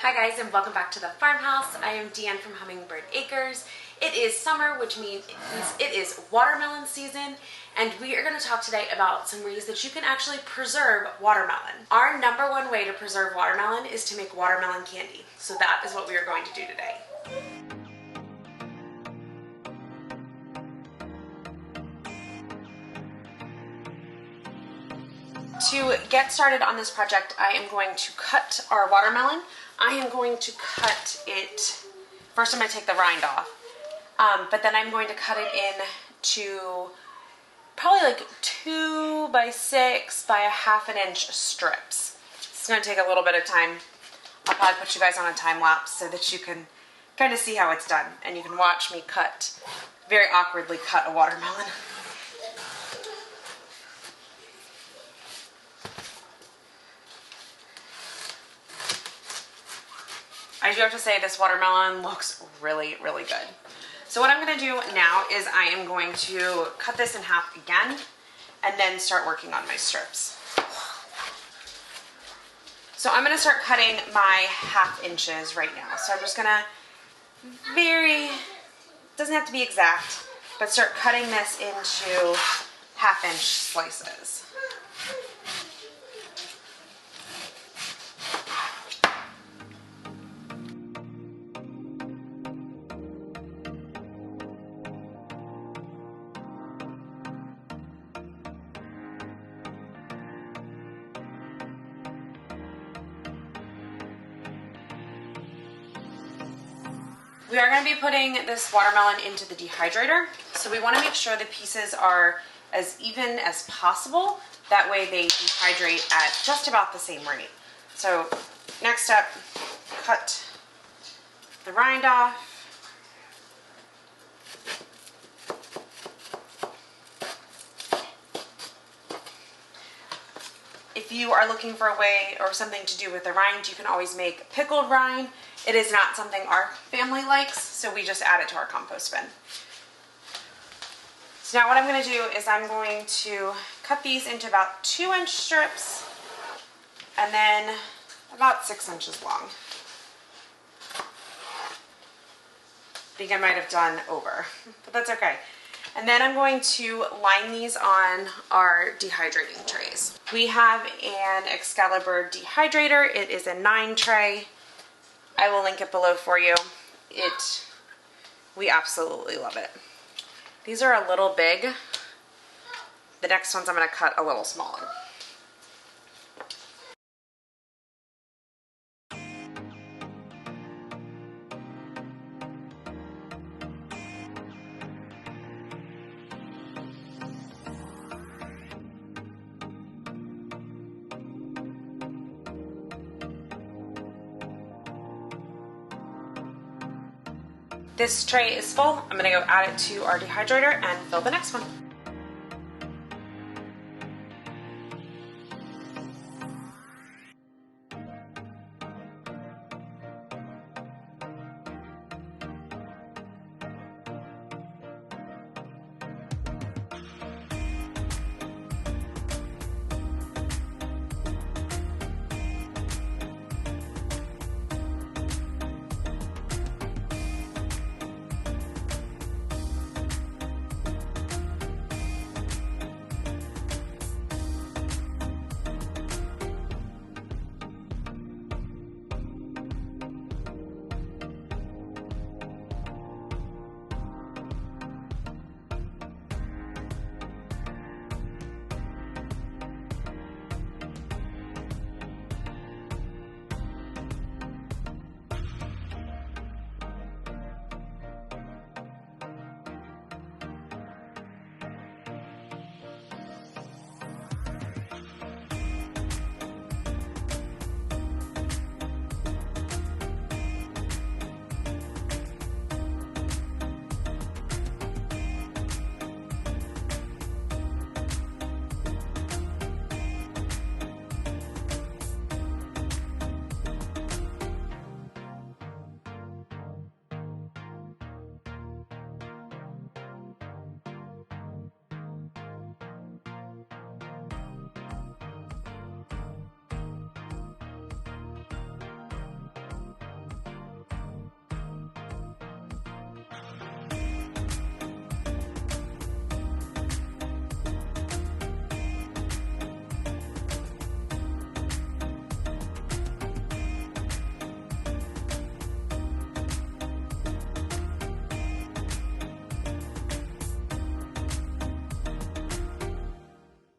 Hi guys, and welcome back to the farmhouse. I am Deanne from Hummingbird Acres. It is summer, which means it is watermelon season, and we are going to talk today about some ways that you can actually preserve watermelon. Our number one way to preserve watermelon is to make watermelon candy. So that is what we are going to do today. To get started on this project, I am going to cut our watermelon. I am going to cut it, first I'm going to take the rind off, but then I'm going to cut it into probably like 2 by 6 by a ½ inch strips. It's going to take a little bit of time. I'll probably put you guys on a time lapse so that you can kind of see how it's done, and you can watch me very awkwardly cut a watermelon. I do have to say this watermelon looks really, really good. So what I'm going to do now is I am going to cut this in half again and then start working on my strips. So I'm going to start cutting my ½ inches right now. So I'm just going to doesn't have to be exact, but start cutting this into ½ inch slices. We are going to be putting this watermelon into the dehydrator, so we want to make sure the pieces are as even as possible. That way they dehydrate at just about the same rate. So next step, cut the rind off. If you are looking for a way or something to do with the rind, you can always make pickled rind. It is not something our family likes, so we just add it to our compost bin. So now what I'm going to do is I'm going to cut these into about 2-inch strips and then about 6 inches long. I think I might have done over, but that's okay. And then I'm going to line these on our dehydrating trays. We have an Excalibur dehydrator. It is a 9 tray. I will link it below for you. We absolutely love it. These are a little big. The next ones I'm going to cut a little smaller. This tray is full. I'm gonna go add it to our dehydrator and fill the next one.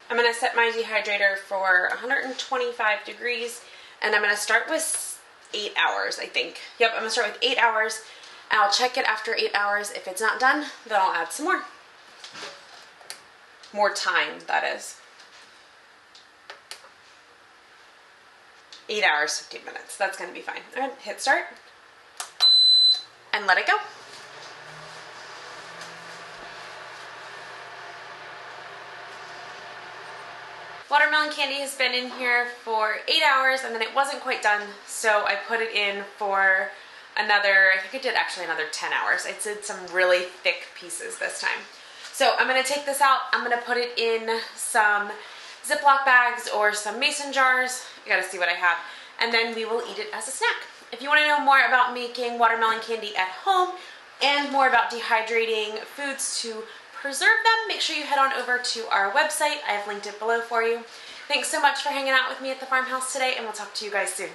I'm going to set my dehydrator for 125 degrees, and I'm going to start with 8 hours, I think. Yep, I'm going to start with 8 hours, and I'll check it after 8 hours. If it's not done, then I'll add some more. More time, that is. 8 hours, 15 minutes. That's going to be fine. All right, hit start, and let it go. Watermelon candy has been in here for 8 hours, and then it wasn't quite done, so I put it in for another, I think I did actually another 10 hours. I did some really thick pieces this time. So I'm going to take this out. I'm going to put it in some Ziploc bags or some mason jars. You gotta see what I have. And then we will eat it as a snack. If you want to know more about making watermelon candy at home and more about dehydrating foods to preserve them, make sure you head on over to our website. I have linked it below for you. Thanks so much for hanging out with me at the farmhouse today, and we'll talk to you guys soon.